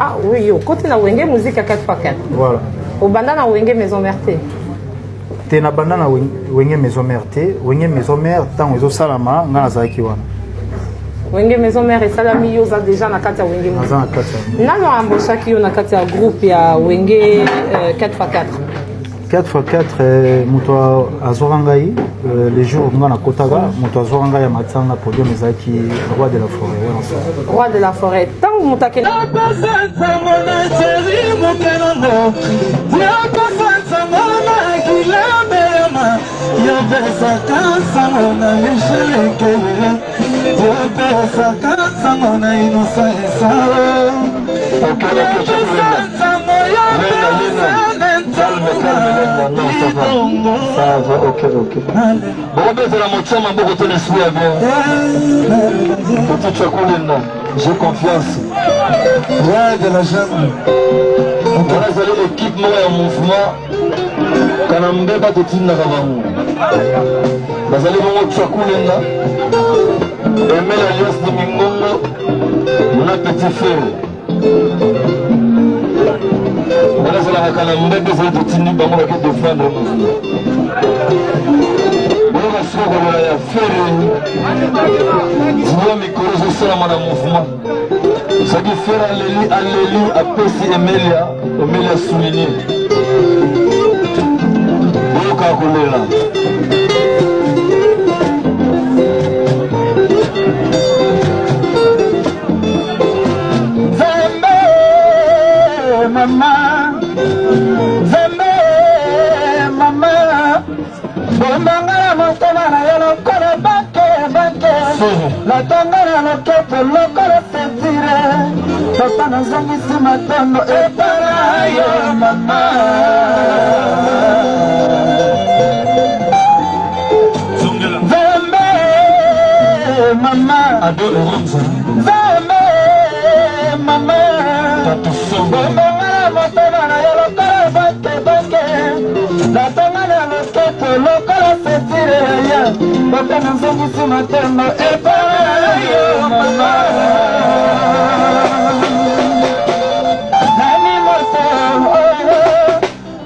Ah oui, côté na Wenge musique à 4x4. Voilà. Au banda na Wenge maison mère té. Té na banda na Wenge maison mère té, Wenge maison mère tant ezo salama ngana zaki wana. Wenge maison mère et salami yo za déjà na kati ya Wenge. Na za kati. Nalo amboshaki yo na kati ya groupe ya Wenge 4x4. 4x4 moto azorangai les jours ngana kotaga moto azorangai ya matanga podium ezaki roi de la forêt wana. Roi de la forêt. Tant mutake Ça va, ok. Bon, c'est la moitié, ma beaucoup de l'esprit à bien. Petit Chakoulina, j'ai confiance. Ouais, de la jeune. Voilà, vous allez l'équipe, moi, en mouvement. Quand on me bat de Tina Ravamou. Vous allez voir Chakoulina. Aimer l'alliance de Mingongo. Mon petit frère. Voilà, c'est la calamité des autres petits bancs qui défendent le mouvement. On va faire le faire. Dis-moi, mes collègues, je suis dans le mouvement. Ce qui fait Allélu, à Pessi Emelia souligné. Bon, calculé là. Mama, Zeme, mama, Bomanga, Montana, Yellow Color, Banke, La Tangana, Loketo, Local Sentire, Papa Zangi Simatono, Eparayo, mama. Zeme, mama, Zeme, mama. Bomanga motema na yo lokola banke na tongana loketo lokola sentire ya bata na nzongisi matema epara yo mama nani moto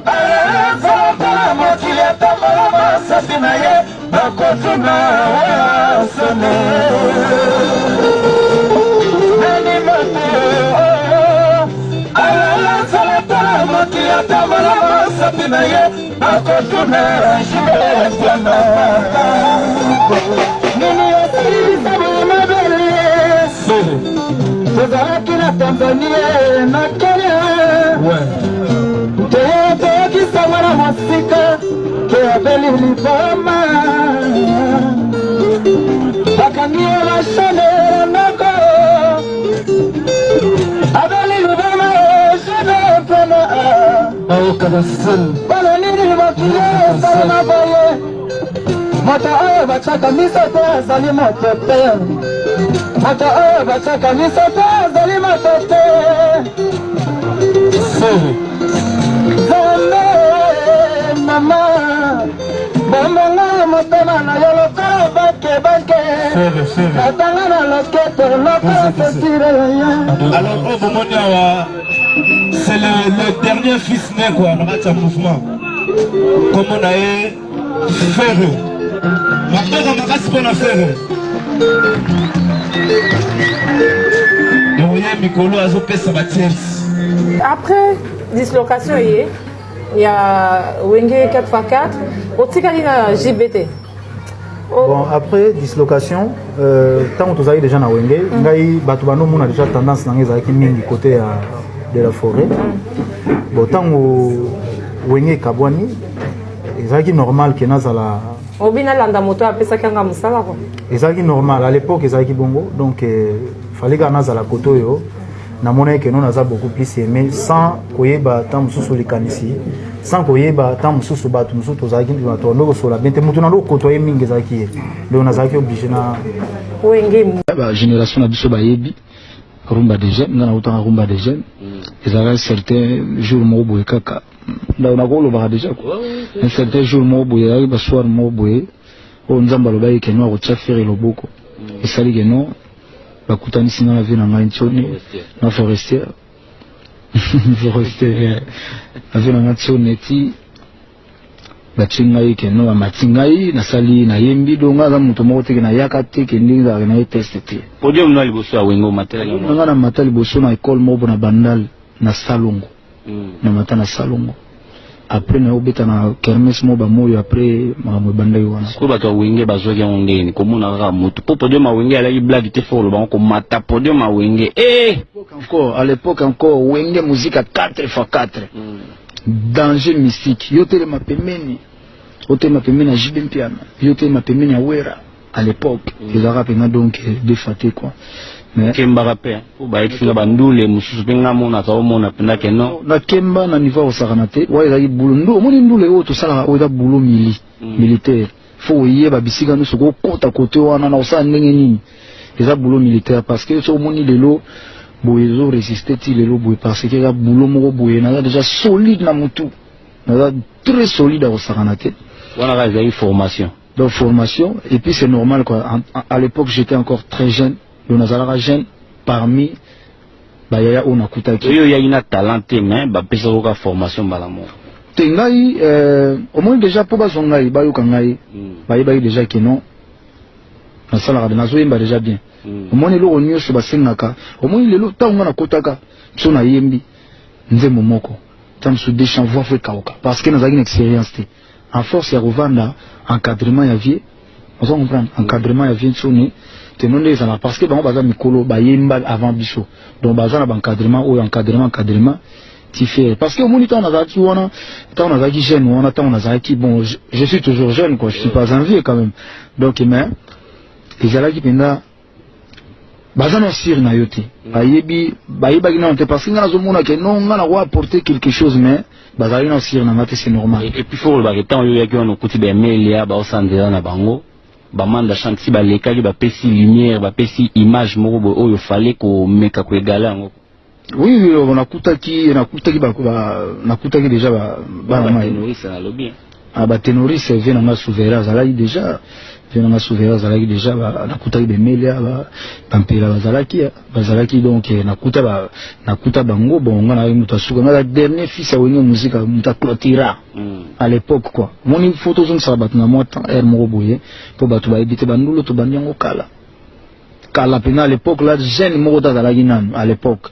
azala mokili atambola masasi na ye bakotuna wasone nani moto tozalaki na Tanzania na Kenya toyokisanga na mosika ke abeli liboma bakangi ye bashane nako abeli liboma Bala nini makile sana baye Mata oyo bachaka misoto azali motote Mata oyo bachaka misoto azali motote Zame mama Bombonga motema na yo lokola banke Natanga na loketo lokola sesire Alors au moment c'est le dernier fils né quoi, dans le mouvement. Comme on a eu Ferre. Maintenant on a pas à faire. Donc Mikolo a zopé sa matière. Après dislocation il y a Wenge 4x4 au Tikalina JBT. Bon, après dislocation, tant que vous avez déjà dans Wenge, on a déjà tendance à du côté de la forêt. Bon, tant que Wenge Kabwani, c'est normal que nous allons. Obina landa moto apesa kanga musala ko. C'est normal à l'époque c'est bongo donc fallait que nous allons koto yo. Na mona que nous avons beaucoup plus aimé sans koyeba tant mususu likanisi sans koyeba tant mususu batu mususu tozaki bato ndoko sola bente mutu na ndoko koto yemingi zaki le nazaki obligé na Wenge ba génération na biso bayebi rumba des jeunes na autant rumba des jeunes ils avaient certains jours mo boye kaka na na kolo ba déjà quoi un certain jour mo boye ba soir mo boye o nzamba lo baye kenwa ko tchafiri loboko esali keno bakutanisi na vie na ngai ntoni na forestière Il faut rester avec un neti batingai keno amatingai nasali na yembi donga za muto mote na yakate kendinga na testete podium na liboso ya wengo matela nga na matali liboso na école mobo na bandal na salongo na mata na salongo après na obeta na kermesse moba moyo après mamwe bandai wana ko bato wenge bazwaki ngeni komona ka muto po podium wenge ala blague te fort ba ko mata podium wenge encore à l'époque encore wenge musique à 4x4 danger mystique yote ma pemeni yote ma pemeni à Jibin Piano yote ma pemeni à Wera à l'époque ils ont donc défaté quoi mais kemba rapé pour ba ekinga bandule mususu benga mona ta mona penda keno na kemba na niveau osakanate wa ila boulot ndo moni ndule o to sala o da boulot militaire faut yeba bisika no soko kota côté wana na osa ndenge nini eza boulot militaire parce que so moni lelo boyezo résister ti lelo boye parce que la boulot moko boye na déjà solide na mutu na très solide au sakanate wana ga eu formation donc formation et puis c'est normal quoi à l'époque j'étais encore très jeune le nazalaka jeune parmi bayaya on akutaki yo ya ina talenté mais ba pesa ko formation balamo tengai au moins déjà pour bazongai bayoka ngai bayi déjà que non na sala de nazoyemba déjà bien au moins le onyo so basengaka au moins le tango na kotaka so na yembi nzembo moko tam su déchant voix fait kaoka parce que nazaki une expérience en force ya revanda encadrement ya vie on va comprendre encadrement ya vie tsone tenonde ça parce que bango baza mikolo bayemba avant biso donc baza na encadrement ou encadrement ti fait parce que au moins on a zaki jeune on a zaki bon je suis toujours jeune quoi je suis pas envieux quand même donc mais ezalaki penda baza no sir na yote bayebi na te parce que na zo mona ke non na wa apporter quelque chose mais bazali no sir na mate c'est normal et puis faut le bagetan yo yaki on kuti be melia ba osandela na bango bamanda chanti balekaki bapesi lumière bapesi image moko oyo fallait ko meka ko égala yango oui on nakutaki déjà ba ténoriste na lobby ba ténoriste vient na souverain zalaki déjà nakutaki bemelia bampela bazalaki donc nakuta bango bonga na mutu asuka na dernier fils ya wenye musique muta clôtira à l'époque quoi moni photo zone ça batna mota air moko boye po batu ba edité bandulo to banyango kala pena à l'époque là jeune moko tazalaki nanu à l'époque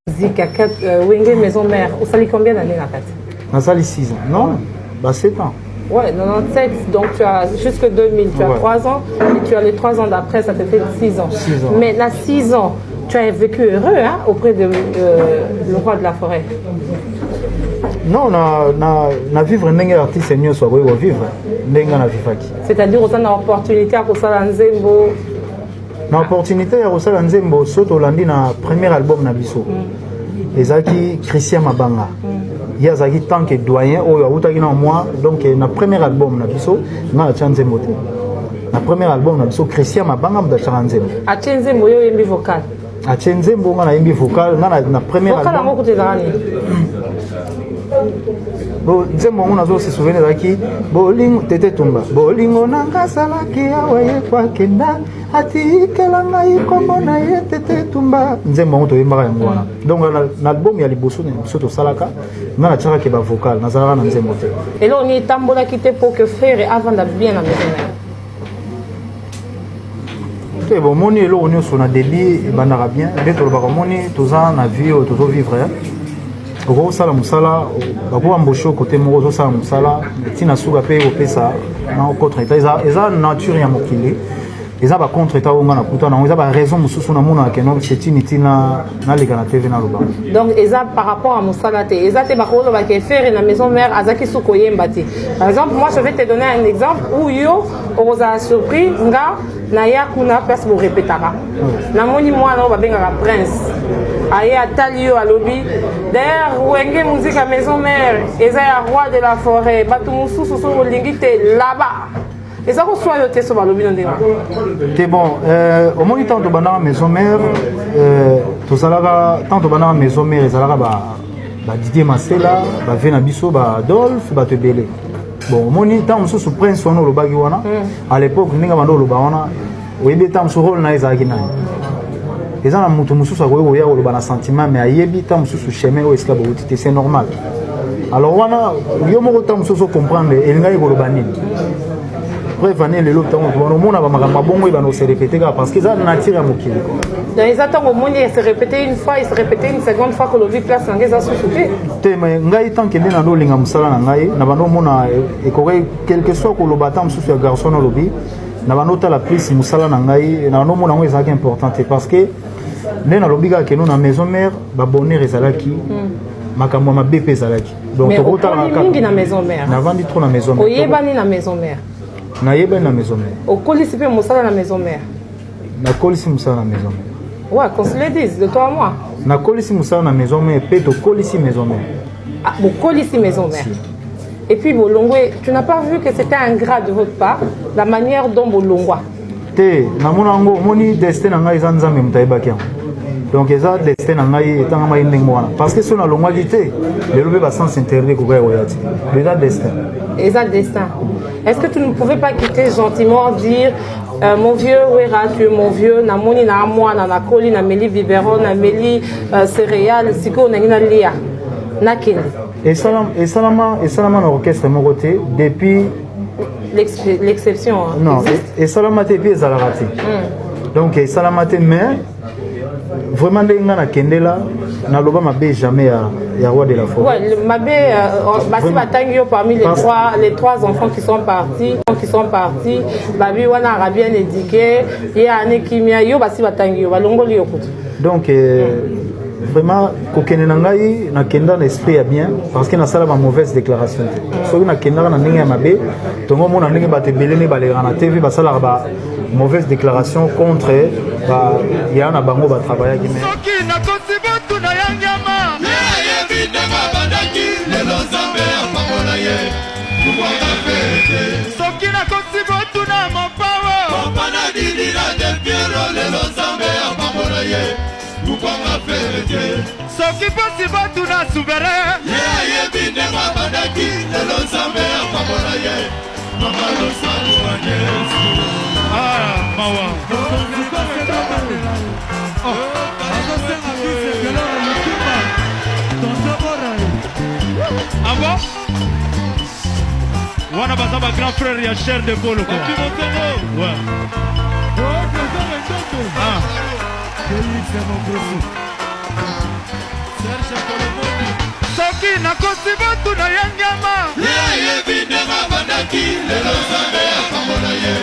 musique à 4 wenge maison mère au sali combien d'années na kati na sali 6 ans non bah 7 ans. Ouais, 97, donc tu as jusque 2000, tu as 3 ans, et tu as les 3 ans d'après, ça te fait 6 ans. 6 ans. Mais dans 6 ans, tu as vécu heureux hein, auprès de le roi de la forêt. Non, na vivre ndenge artiste nyo so ko vivre ndenge na vivaki. C'est-à-dire on a opportunité à kosala nzembo. Na opportunité ya kosala nzembo soto landi na premier album na biso. Ezaki Christian Mabanga. Il y a zaki tant que doyen oyo awutaki na moi donc na premier album na biso na chanze mote na premier album na biso Christian Mabanga mda chanze a chanze moyo yembi vocal a chanze mbonga na yembi vocal na premier vocal album vocal ngo tezani bo nzembo ngona zo se souvenir zaki bolingo tete tumba bolingo nanga salaki awaye kwa kenda atikela ngai kombo na ye tete tumba nzembo ngo toyembaka yango wana donc na album ya liboso na biso tosalaka na tchaka ke ba vocal na zara na nzembo te et là on y tambola quitté pour que frère avant de bien la maison te bon moni elo onyo so na débit bandaka bien de to ba moni toza na vie tozo vivre oko sala musala bako ambosho côté moko zo sala musala tina suka pe opesa na contre état eza nature ya mokili eza ba contre état onga na kuta na eza ba raison mususu na mona ke no chetini tina na lega na TV na loba donc eza par rapport à musala te eza te bakolo ba ke faire na maison mère azaki suko yemba te par exemple moi je vais te donner un exemple où yo oza surpris nga na ya kuna place pour répéter na moni moi na ba benga la prince aye atali yo alobi d'ailleurs wenge musique à maison mère eza ya roi de la forêt batu mususu so olingi te là-bas et ça qu'on soit yo te so balobi ndena c'est bon au moins tant de bana maison mère to salaka tant de bana maison mère salaka ba Didier Masela ba Vena Biso ba Adolphe ba Tebele bon moni tant mususu prince ono lo bagi wana à l'époque ninga bando lo ba wana oyebe tant so rôle na ezaki nani eza na moto mosusu akoki koya koloba na sentiment mais ayebi ta mosusu chemin oyo esika bauti te c'est normal. Alors wana yo moko ta mosusu comprendre elingaki koloba nini. Bref, année lelo tango on a makambo bongo il va nous se répéter parce que ça nature ya mokili. Dans les attentes au monde il se répéter une fois, il se répéter une seconde fois que le vie place ngé za souffler. Te mais ngai tant que na ndo linga musala na ngai na bando mona ekore quelque soit ko lobata mususu ya garçon no lobi na bando ta la plus musala na ngai na no mona ngo ezaki importante parce que nena lobika ke no na maison mère ba bonheur ezalaki makambo ma BP ezalaki. Donc to kota na maison mère. Na vandi trop na maison mère. Oyebani na maison mère. Na yeba na maison mère. Okolisi pe musala na maison mère. Na kolisi musala na maison mère. Ouais, qu'on se le dise, de toi à moi. Na kolisi musala na maison mère, pe to kolisi maison mère. Ah, bon, kolisi maison mère. Et puis Bolongwe, tu n'as pas vu que c'était un gras de votre part, la manière dont Bolongwa. Te, na monango, moni destin na ngai za nzambe mutayebaki yango. Donc eza destin na ngai etanga mai ndenge wana. Parce que sona longwa gité, le lobe ba sens interdit ko gaya oyati. Eza destin. Eza destin. Est-ce que tu ne pouvais pas quitter gentiment dire mon vieux Wera, tu es mon vieux, na moni na moi na koli na meli biberon na meli céréales siko na ngina lia. Na kini. Et salama na orchestre mon côté depuis l'exception. Non, et salama te puis ezala raté. Donc et salama te mais vraiment ndenga na kendela na loba mabe jamais ya roi de la forêt. Ouais, mabe basi batangio parmi les trois enfants qui sont partis, babi wana a bien éduqué, ya ane kimia yo basi batangio balongoli yokutu. Donc vraiment kokene na ngai na kenda na esprit ya bien parce que na sala ba mauvaise déclaration. Soki na kenda na ndenge ya mabe, tongo mona ndenge batebelene balera na TV basala ba mauvaise déclaration contre ba yana bango ba travailler qui mais soki na kosibotu na yanyama ye bidema bandaki lelo zambe apamola ye kubanga fete soki na kosibotu na mopawo opana didira del piero lelo zambe apamola ye kubanga fete soki posibotu na subere ye bidema bandaki lelo zambe apamola ye mama lo sabu anyesu mawa ah bon? Wana basaba grand frère ya cher de Bolo quoi. Ouais. Ah. Soki na kosibotu na yanyama. Ye bidema bandaki lelo zambe apamola ye.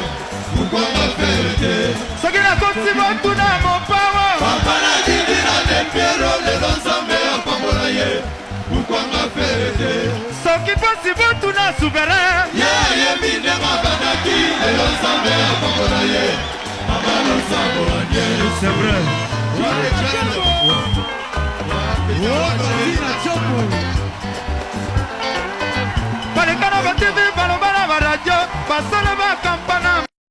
Soki na kosibotu na mopawo. Papa na didi na lepero lelo zambe apamola ye. Ukwanga ferete. Soki posibotu na subere. Ye bidema bandaki lelo zambe apamola ye. Mama lo sabo anye. C'est vrai. Balekana ba TV balobana ba radio basala ba campagne